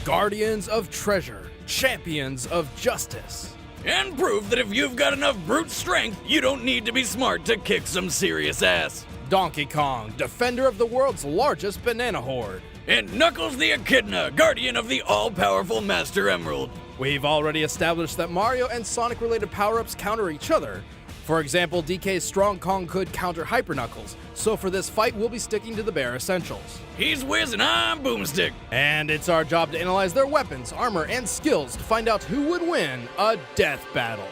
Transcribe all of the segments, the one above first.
guardians of treasure, champions of justice. And proof that if you've got enough brute strength, you don't need to be smart to kick some serious ass. Donkey Kong, defender of the world's largest banana horde. And Knuckles the Echidna, guardian of the all-powerful Master Emerald. We've already established that Mario and Sonic-related power-ups counter each other. For example, DK's Strong Kong could counter Hyper Knuckles, so for this fight we'll be sticking to the bare essentials. He's Wiz and I'm Boomstick. And it's our job to analyze their weapons, armor, and skills to find out who would win a death battle.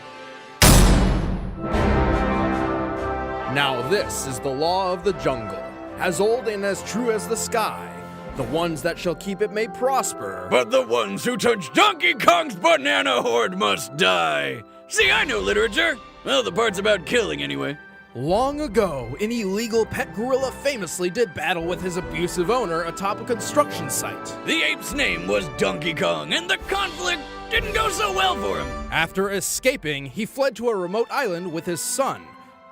Now this is the law of the jungle, as old and as true as the sky. The ones that shall keep it may prosper, but the ones who touch Donkey Kong's banana horde must die. See, I know literature. Well, the parts about killing anyway. Long ago, an illegal pet gorilla famously did battle with his abusive owner atop a construction site. The ape's name was Donkey Kong, and the conflict didn't go so well for him. After escaping, he fled to a remote island with his son,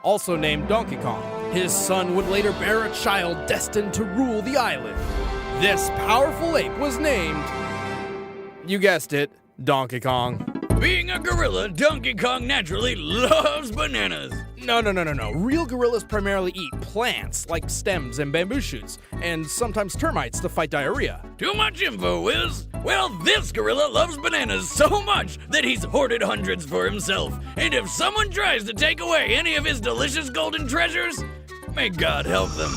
also named Donkey Kong. His son would later bear a child destined to rule the island. This powerful ape was named, you guessed it, Donkey Kong. Being a gorilla, Donkey Kong naturally loves bananas. No. Real gorillas primarily eat plants, like stems and bamboo shoots, and sometimes termites to fight diarrhea. Too much info, Wiz. Well, this gorilla loves bananas so much that he's hoarded hundreds for himself. And if someone tries to take away any of his delicious golden treasures, may God help them.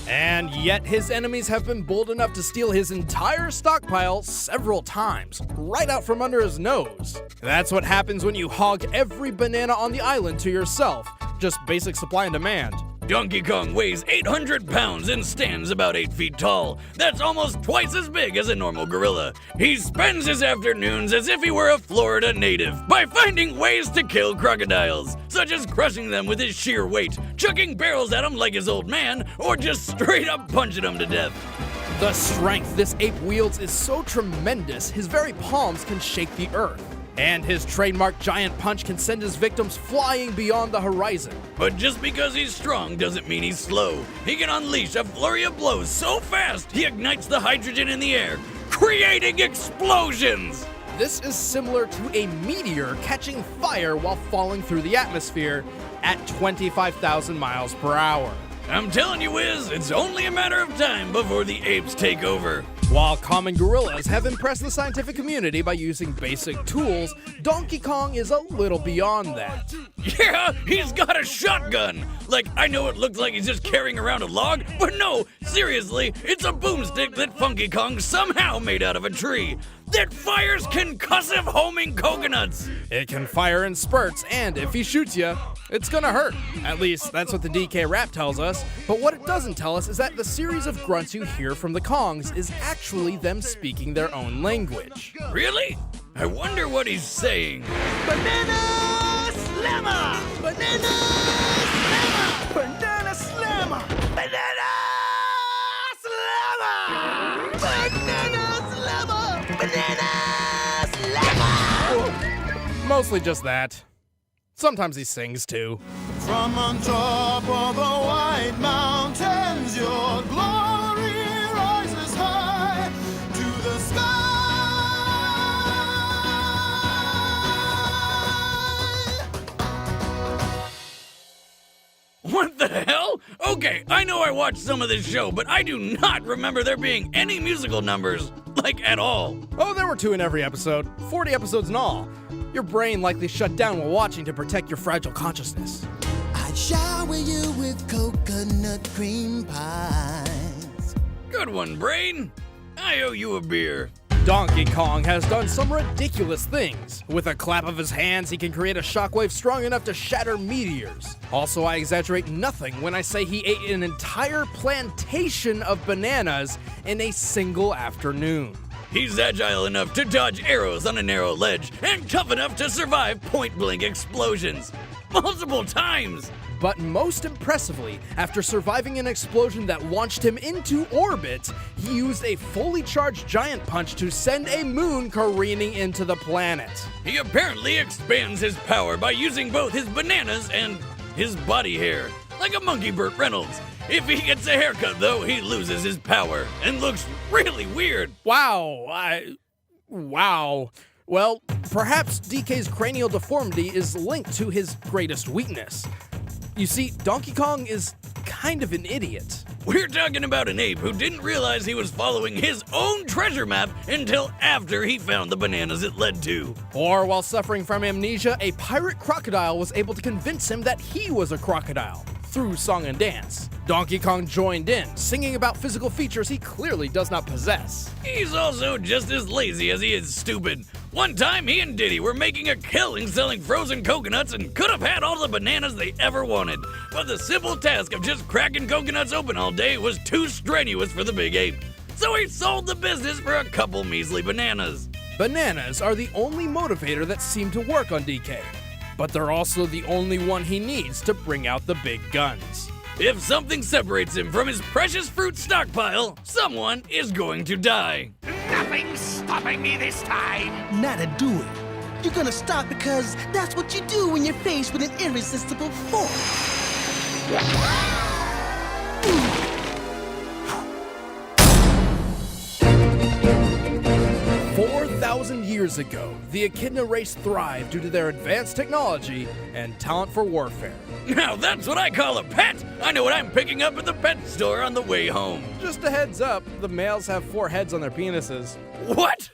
And yet his enemies have been bold enough to steal his entire stockpile several times, right out from under his nose. That's what happens when you hog every banana on the island to yourself. Just basic supply and demand. Donkey Kong weighs 800 pounds and stands about 8 feet tall. That's almost twice as big as a normal gorilla. He spends his afternoons as if he were a Florida native by finding ways to kill crocodiles, such as crushing them with his sheer weight, chucking barrels at them like his old man, or just straight up punching them to death. The strength this ape wields is so tremendous, his very palms can shake the earth. And his trademark giant punch can send his victims flying beyond the horizon. But just because he's strong doesn't mean he's slow. He can unleash a flurry of blows so fast he ignites the hydrogen in the air, creating explosions! This is similar to a meteor catching fire while falling through the atmosphere at 25,000 miles per hour. I'm telling you, Wiz, it's only a matter of time before the apes take over. While common gorillas have impressed the scientific community by using basic tools, Donkey Kong is a little beyond that. Yeah, he's got a shotgun! Like, I know it looks like he's just carrying around a log, but no, seriously, it's a boomstick that Funky Kong somehow made out of a tree that fires concussive homing coconuts! It can fire in spurts, and if he shoots you, it's gonna hurt. At least, that's what the DK rap tells us. But what it doesn't tell us is that the series of grunts you hear from the Kongs is actually them speaking their own language. Really? I wonder what he's saying. Banana Slammer! Banana Slammer! Banana Slammer! Banana Slammer! Banana Slammer! Banana Slammer! Mostly just that. Sometimes he sings too. From on top of the white mountains, your glory rises high to the sky. What the hell? Okay, I know I watched some of this show, but I do not remember there being any musical numbers, like at all. Oh, there were 2 in every episode. 40 episodes in all. Your brain likely shut down while watching to protect your fragile consciousness. I'd shower you with coconut cream pies. Good one, Brain. I owe you a beer. Donkey Kong has done some ridiculous things. With a clap of his hands, he can create a shockwave strong enough to shatter meteors. Also, I exaggerate nothing when I say he ate an entire plantation of bananas in a single afternoon. He's agile enough to dodge arrows on a narrow ledge and tough enough to survive point-blank explosions. Multiple times! But most impressively, after surviving an explosion that launched him into orbit, he used a fully charged giant punch to send a moon careening into the planet. He apparently expands his power by using both his bananas and his body hair. like a monkey Burt Reynolds. If he gets a haircut, though, he loses his power and looks really weird. Wow. Well, perhaps DK's cranial deformity is linked to his greatest weakness. You see, Donkey Kong is kind of an idiot. We're talking about an ape who didn't realize he was following his own treasure map until after he found the bananas it led to. Or while suffering from amnesia, a pirate crocodile was able to convince him that he was a crocodile through song and dance. Donkey Kong joined in, singing about physical features he clearly does not possess. He's also just as lazy as he is stupid. One time, he and Diddy were making a killing selling frozen coconuts and could have had all the bananas they ever wanted. But the simple task of just cracking coconuts open all day was too strenuous for the big ape. So he sold the business for a couple measly bananas. Bananas are the only motivator that seemed to work on DK, but they're also the only one he needs to bring out the big guns. If something separates him from his precious fruit stockpile, someone is going to die. Nothing's stopping me this time. Not a do it. You're gonna stop because that's what you do when you're faced with an irresistible force. 4,000 years ago, the Echidna race thrived due to their advanced technology and talent for warfare. Now that's what I call a pet! I know what I'm picking up at the pet store on the way home. Just a heads up, the males have 4 heads on their penises. What?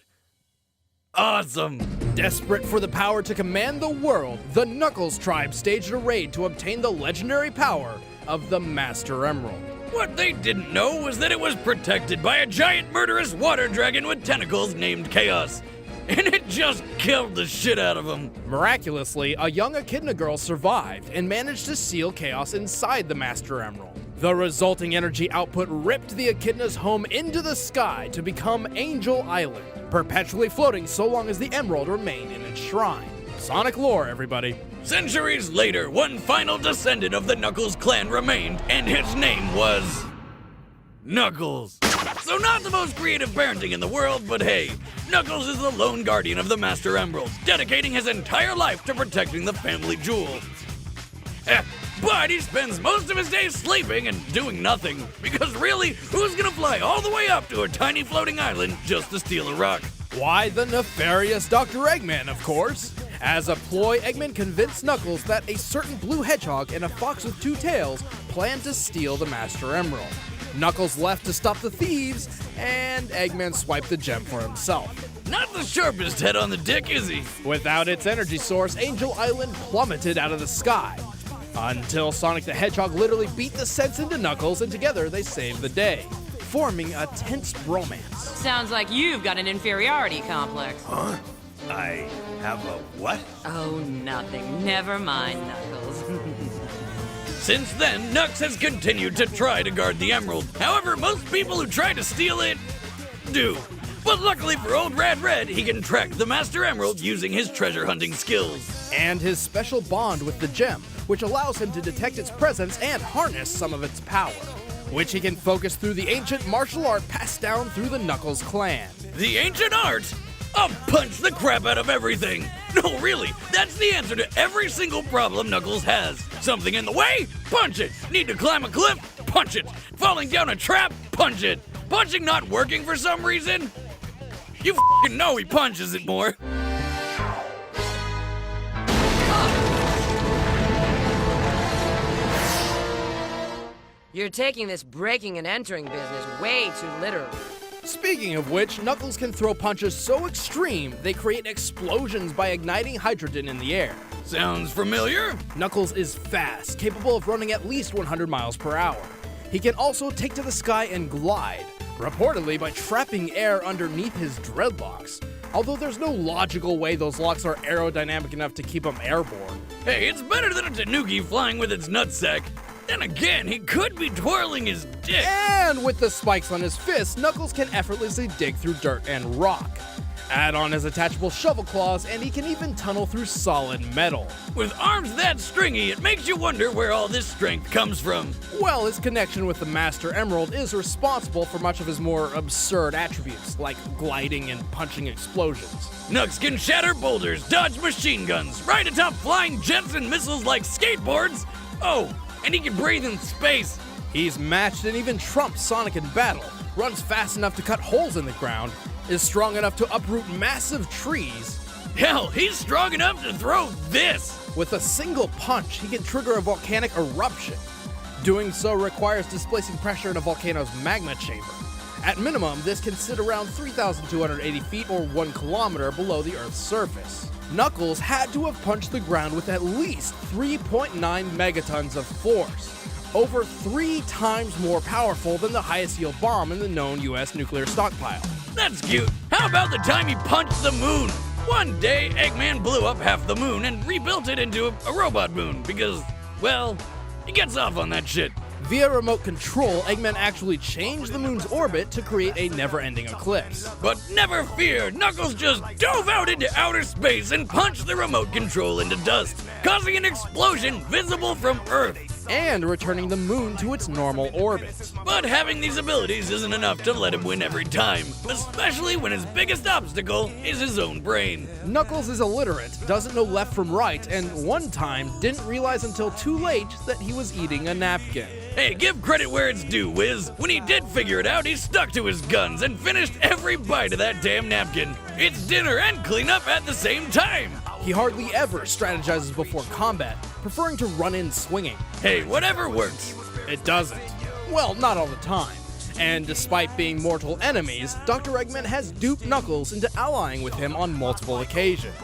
Awesome! Desperate for the power to command the world, the Knuckles tribe staged a raid to obtain the legendary power of the Master Emerald. What they didn't know was that it was protected by a giant murderous water dragon with tentacles named Chaos. And it just killed the shit out of him. Miraculously, a young Echidna girl survived and managed to seal Chaos inside the Master Emerald. The resulting energy output ripped the Echidna's home into the sky to become Angel Island, perpetually floating so long as the emerald remained in its shrine. Sonic lore, everybody. Centuries later, one final descendant of the Knuckles clan remained, and his name was Knuckles. So not the most creative parenting in the world, but hey, Knuckles is the lone guardian of the Master Emeralds, dedicating his entire life to protecting the family jewel. But he spends most of his days sleeping and doing nothing, because really, who's gonna fly all the way up to a tiny floating island just to steal a rock? Why, the nefarious Dr. Eggman, of course. As a ploy, Eggman convinced Knuckles that a certain blue hedgehog and a fox with 2 tails planned to steal the Master Emerald. Knuckles left to stop the thieves, and Eggman swiped the gem for himself. Not the sharpest head on the dick, is he? Without its energy source, Angel Island plummeted out of the sky, until Sonic the Hedgehog literally beat the sense into Knuckles, and together they saved the day, forming a tense bromance. Sounds like you've got an inferiority complex. Huh? I have a what? Oh, nothing. Never mind, Knuckles. Since then, Knux has continued to try to guard the emerald. However, most people who try to steal it do. But luckily for old Rad Red, he can track the Master Emerald using his treasure hunting skills. And his special bond with the gem, which allows him to detect its presence and harness some of its power, which he can focus through the ancient martial art passed down through the Knuckles clan. The ancient art? I'll punch the crap out of everything. No, really, that's the answer to every single problem Knuckles has. Something in the way? Punch it. Need to climb a cliff? Punch it. Falling down a trap? Punch it. Punching not working for some reason? You f***ing know he punches it more. You're taking this breaking and entering business way too literally. Speaking of which, Knuckles can throw punches so extreme they create explosions by igniting hydrogen in the air. Sounds familiar? Knuckles is fast, capable of running at least 100 miles per hour. He can also take to the sky and glide, reportedly by trapping air underneath his dreadlocks. Although there's no logical way those locks are aerodynamic enough to keep him airborne. Hey, it's better than a tanuki flying with its nutsack. Then again, he could be twirling his dick. And with the spikes on his fists, Knuckles can effortlessly dig through dirt and rock. Add on his attachable shovel claws, and he can even tunnel through solid metal. With arms that stringy, it makes you wonder where all this strength comes from. Well, his connection with the Master Emerald is responsible for much of his more absurd attributes, like gliding and punching explosions. Knux can shatter boulders, dodge machine guns, ride atop flying jets and missiles like skateboards. Oh, and he can breathe in space. He's matched and even trumps Sonic in battle, runs fast enough to cut holes in the ground, is strong enough to uproot massive trees. Hell, he's strong enough to throw this. With a single punch, he can trigger a volcanic eruption. Doing so requires displacing pressure in a volcano's magma chamber. At minimum, this can sit around 3,280 feet or 1 kilometer below the Earth's surface. Knuckles had to have punched the ground with at least 3.9 megatons of force, over 3 times more powerful than the highest yield bomb in the known US nuclear stockpile. That's cute. How about the time he punched the moon? One day, Eggman blew up half the moon and rebuilt it into a robot moon because, well, he gets off on that shit. Via remote control, Eggman actually changed the moon's orbit to create a never-ending eclipse. But never fear, Knuckles just dove out into outer space and punched the remote control into dust, causing an explosion visible from Earth. And returning the moon to its normal orbit. But having these abilities isn't enough to let him win every time, especially when his biggest obstacle is his own brain. Knuckles is illiterate, doesn't know left from right, and one time didn't realize until too late that he was eating a napkin. Hey, give credit where it's due, Wiz. When he did figure it out, he stuck to his guns and finished every bite of that damn napkin. It's dinner and cleanup at the same time. He hardly ever strategizes before combat, preferring to run in swinging. Hey, whatever works. It doesn't. Well, not all the time. And despite being mortal enemies, Dr. Eggman has duped Knuckles into allying with him on multiple occasions.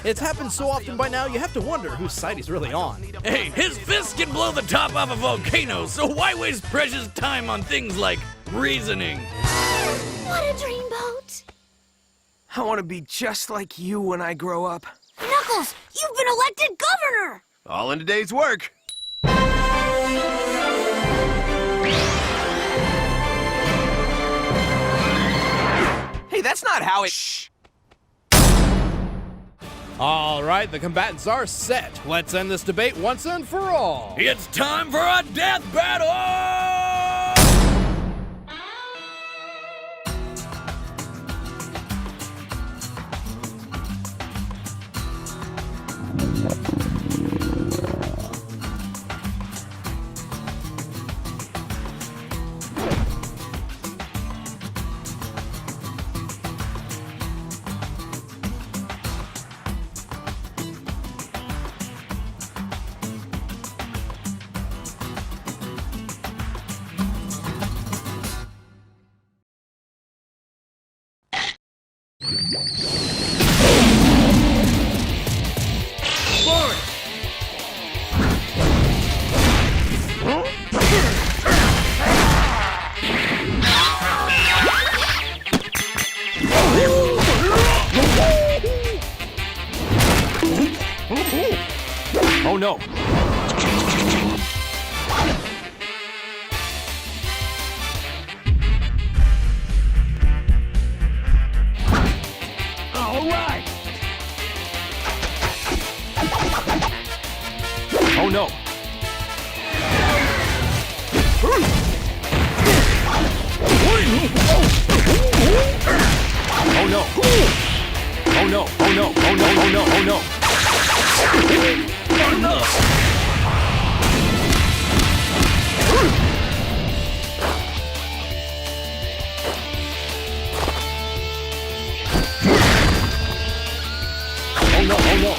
It's happened so often by now you have to wonder whose side he's really on. Hey, his fists can blow the top off a volcano, so why waste precious time on things like reasoning? What a dreamboat! I want to be just like you when I grow up. Knuckles, you've been elected governor! All in a day's work. Hey, that's not how it... Shh! All right, the combatants are set. Let's end this debate once and for all. It's time for a death battle! Oh no! All right! Oh no! Oh no! Oh no! Oh no! Oh no! Oh no! Oh no! Oh no! Oh no! Oh no!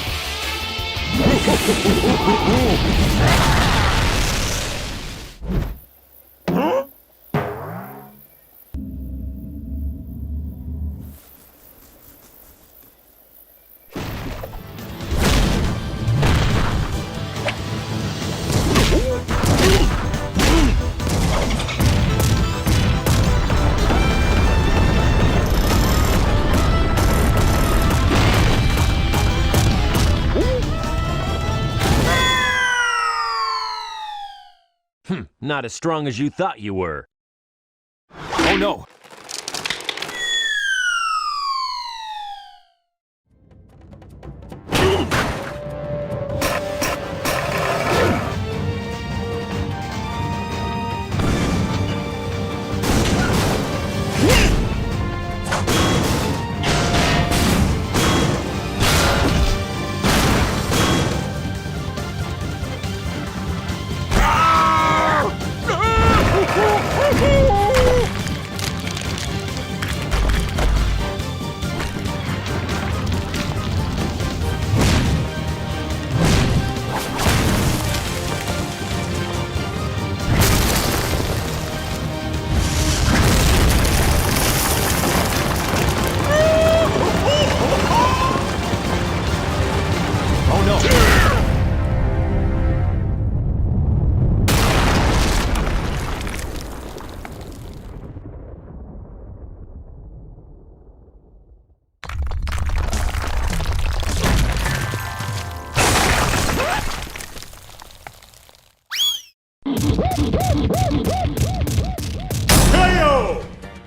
Not as strong as you thought you were. Oh no! Ah!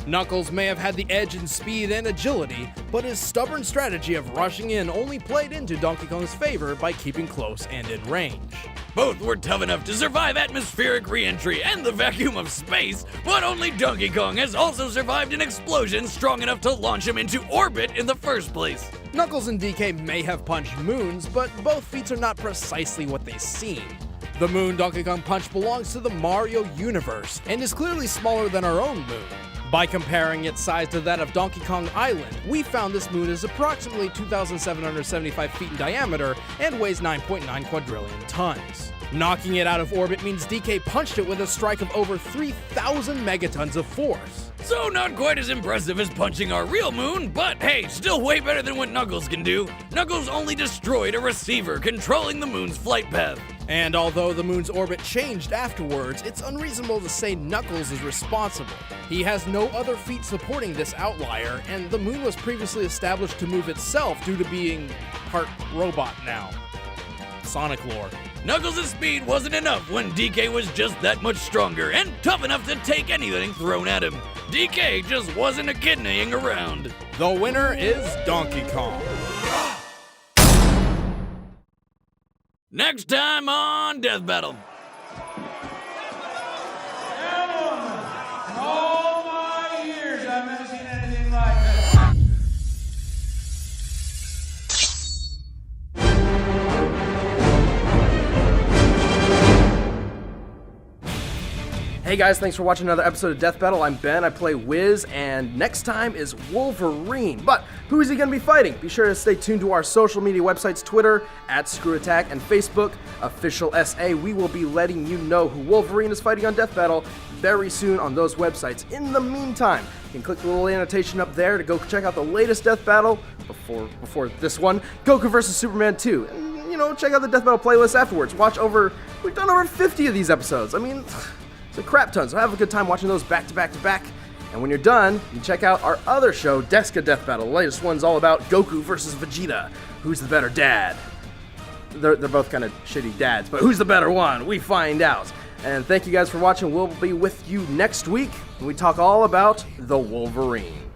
Knuckles may have had the edge in speed and agility, but his stubborn strategy of rushing in only played into Donkey Kong's favor by keeping close and in range. Both were tough enough to survive atmospheric re-entry and the vacuum of space, but only Donkey Kong has also survived an explosion strong enough to launch him into orbit in the first place. Knuckles and DK may have punched moons, but both feats are not precisely what they seem. The moon Donkey Kong punched belongs to the Mario universe, and is clearly smaller than our own moon. By comparing its size to that of Donkey Kong Island, we found this moon is approximately 2,775 feet in diameter and weighs 9.9 quadrillion tons. Knocking it out of orbit means DK punched it with a strike of over 3,000 megatons of force. So not quite as impressive as punching our real moon, but hey, still way better than what Knuckles can do. Knuckles only destroyed a receiver controlling the moon's flight path. And although the moon's orbit changed afterwards, it's unreasonable to say Knuckles is responsible. He has no other feat supporting this outlier, and the moon was previously established to move itself due to being part robot now. Sonic lore. Knuckles' speed wasn't enough when DK was just that much stronger and tough enough to take anything thrown at him. DK just wasn't a kidneying around. The winner is Donkey Kong. Next time on Death Battle. All my years, I've never seen anything like that. Hey guys, thanks for watching another episode of Death Battle. I'm Ben, I play Wiz, and next time is Wolverine. But who is he going to be fighting? Be sure to stay tuned to our social media websites, Twitter, @ScrewAttack, and Facebook, Official SA. We will be letting you know who Wolverine is fighting on Death Battle very soon on those websites. In the meantime, you can click the little annotation up there to go check out the latest Death Battle before this one, Goku vs. Superman 2. And, you know, check out the Death Battle playlist afterwards. We've done over 50 of these episodes. I mean, it's a crap ton, so have a good time watching those back to back to back. And when you're done, you can check out our other show, Deska Death Battle. The latest one's all about Goku versus Vegeta. Who's the better dad? They're both kind of shitty dads, but who's the better one? We find out. And thank you guys for watching. We'll be with you next week when we talk all about the Wolverine.